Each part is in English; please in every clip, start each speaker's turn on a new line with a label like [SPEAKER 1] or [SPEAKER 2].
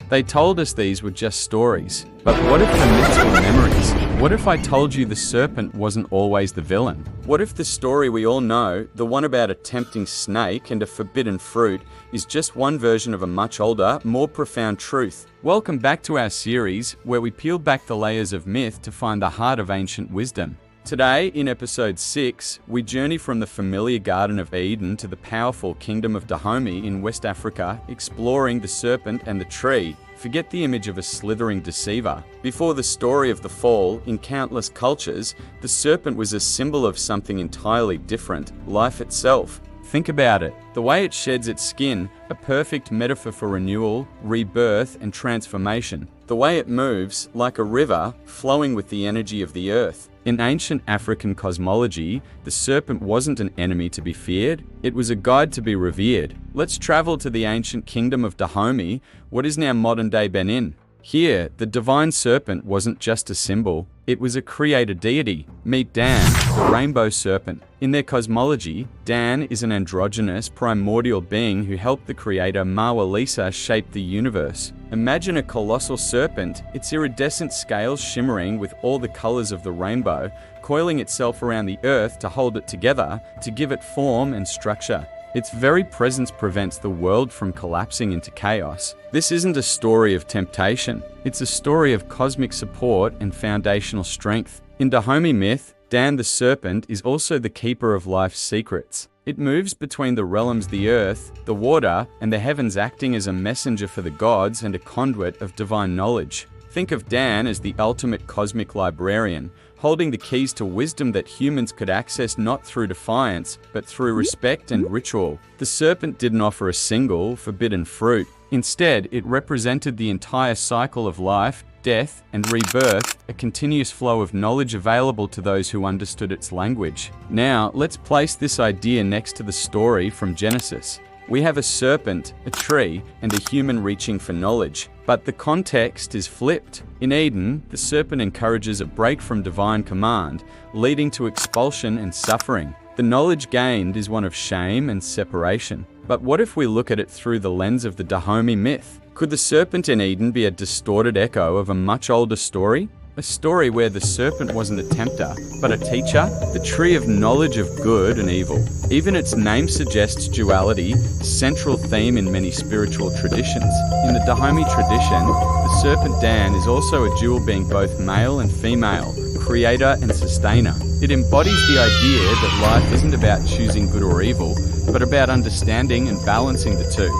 [SPEAKER 1] They told us these were just stories. But what if the myths were memories? What if I told you the serpent wasn't always the villain? What if the story we all know, the one about a tempting snake and a forbidden fruit, is just one version of a much older, more profound truth? Welcome back to our series, where we peel back the layers of myth to find the heart of ancient wisdom. Today, in episode 6, we journey from the familiar Garden of Eden to the powerful Kingdom of Dahomey in West Africa, exploring the serpent and the tree. Forget the image of a slithering deceiver. Before the story of the fall, in countless cultures, the serpent was a symbol of something entirely different, life itself. Think about it. The way it sheds its skin, a perfect metaphor for renewal, rebirth, and transformation. The way it moves, like a river, flowing with the energy of the earth. In ancient African cosmology, the serpent wasn't an enemy to be feared, it was a guide to be revered. Let's travel to the ancient kingdom of Dahomey, what is now modern-day Benin. Here, the divine serpent wasn't just a symbol, it was a creator deity. Meet Dan, the rainbow serpent. In their cosmology, Dan is an androgynous, primordial being who helped the creator Mawalisa shape the universe. Imagine a colossal serpent, its iridescent scales shimmering with all the colors of the rainbow, coiling itself around the earth to hold it together, to give it form and structure. Its very presence prevents the world from collapsing into chaos. This isn't a story of temptation, it's a story of cosmic support and foundational strength. In Dahomey myth, Dan the serpent is also the keeper of life's secrets. It moves between the realms, the earth, the water, and the heavens, acting as a messenger for the gods and a conduit of divine knowledge. Think of Dan as the ultimate cosmic librarian, holding the keys to wisdom that humans could access not through defiance, but through respect and ritual. The serpent didn't offer a single, forbidden fruit. Instead, it represented the entire cycle of life, death, and rebirth, a continuous flow of knowledge available to those who understood its language. Now, let's place this idea next to the story from Genesis. We have a serpent, a tree, and a human reaching for knowledge. But the context is flipped. In Eden, the serpent encourages a break from divine command, leading to expulsion and suffering. The knowledge gained is one of shame and separation. But what if we look at it through the lens of the Dahomey myth? Could the serpent in Eden be a distorted echo of a much older story? A story where the serpent wasn't a tempter, but a teacher, the tree of knowledge of good and evil. Even its name suggests duality, a central theme in many spiritual traditions. In the Dahomey tradition, the serpent Dan is also a dual being, both male and female, creator and sustainer. It embodies the idea that life isn't about choosing good or evil, but about understanding and balancing the two.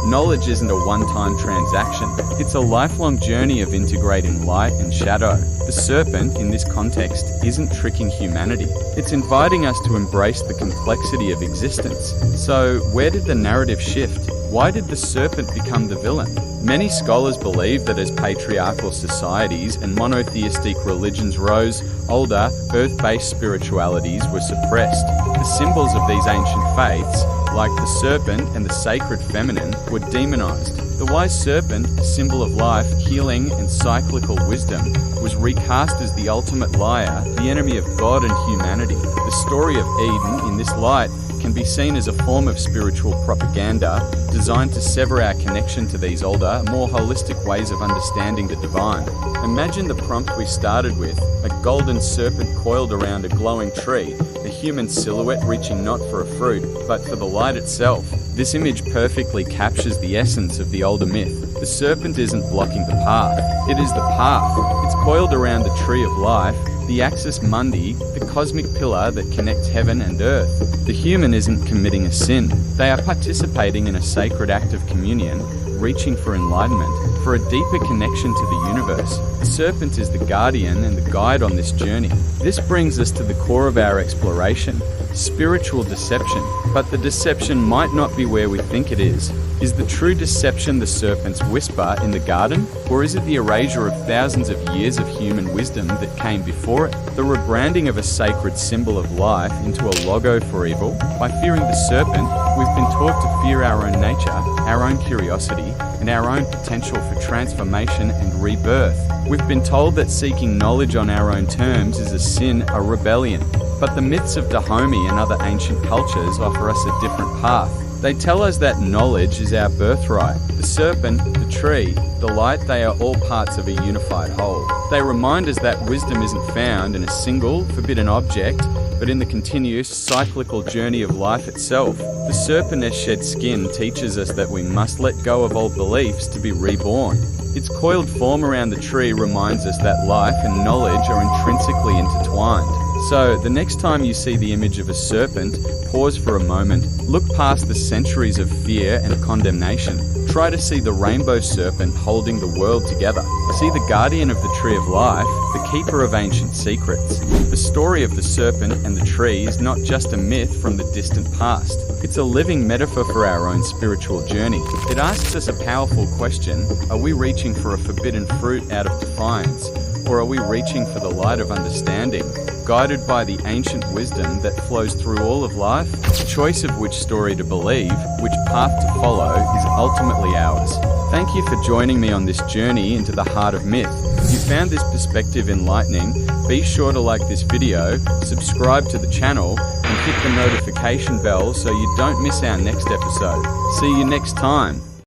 [SPEAKER 1] Knowledge isn't a one-time transaction, it's a lifelong journey of integrating light and shadow. The serpent, in this context, isn't tricking humanity. It's inviting us to embrace the complexity of existence. So, where did the narrative shift? Why did the serpent become the villain? Many scholars believe that as patriarchal societies and monotheistic religions rose, older, earth-based spiritualities were suppressed. The symbols of these ancient faiths, like the serpent and the sacred feminine, were demonized. The wise serpent, a symbol of life, healing, and cyclical wisdom, was recast as the ultimate liar, the enemy of God and humanity. The story of Eden, in this light, can be seen as a form of spiritual propaganda designed to sever our connection to these older, more holistic ways of understanding the divine. Imagine the prompt we started with, a golden serpent coiled around a glowing tree, a human silhouette reaching not for a fruit, but for the light itself. This image perfectly captures the essence of the older myth. The serpent isn't blocking the path, it is the path. It's coiled around the tree of life, the axis mundi, the cosmic pillar that connects heaven and earth. The human isn't committing a sin. They are participating in a sacred act of communion, reaching for enlightenment, for a deeper connection to the universe. The serpent is the guardian and the guide on this journey. This brings us to the core of our exploration, spiritual deception. But the deception might not be where we think it is. Is the true deception the serpent's whisper in the garden? Or is it the erasure of thousands of years of human wisdom that came before it? The rebranding of a sacred symbol of life into a logo for evil? By fearing the serpent, we've been taught to fear our own nature, our own curiosity, and our own potential for transformation and rebirth. We've been told that seeking knowledge on our own terms is a sin, a rebellion. But the myths of Dahomey and other ancient cultures offer us a different path. They tell us that knowledge is our birthright. The serpent, the tree, the light, they are all parts of a unified whole. They remind us that wisdom isn't found in a single, forbidden object, but in the continuous, cyclical journey of life itself. The serpent as shed skin teaches us that we must let go of old beliefs to be reborn. Its coiled form around the tree reminds us that life and knowledge are intrinsically intertwined. So, the next time you see the image of a serpent, pause for a moment, look past the centuries of fear and condemnation. Try to see the rainbow serpent holding the world together. See the guardian of the tree of life, the keeper of ancient secrets. The story of the serpent and the tree is not just a myth from the distant past. It's a living metaphor for our own spiritual journey. It asks us a powerful question: are we reaching for a forbidden fruit out of defiance? Or are we reaching for the light of understanding, guided by the ancient wisdom that flows through all of life? The choice of which story to believe, which path to follow, is ultimately ours. Thank you for joining me on this journey into the heart of myth. If you found this perspective enlightening, be sure to like this video, subscribe to the channel, and hit the notification bell so you don't miss our next episode. See you next time.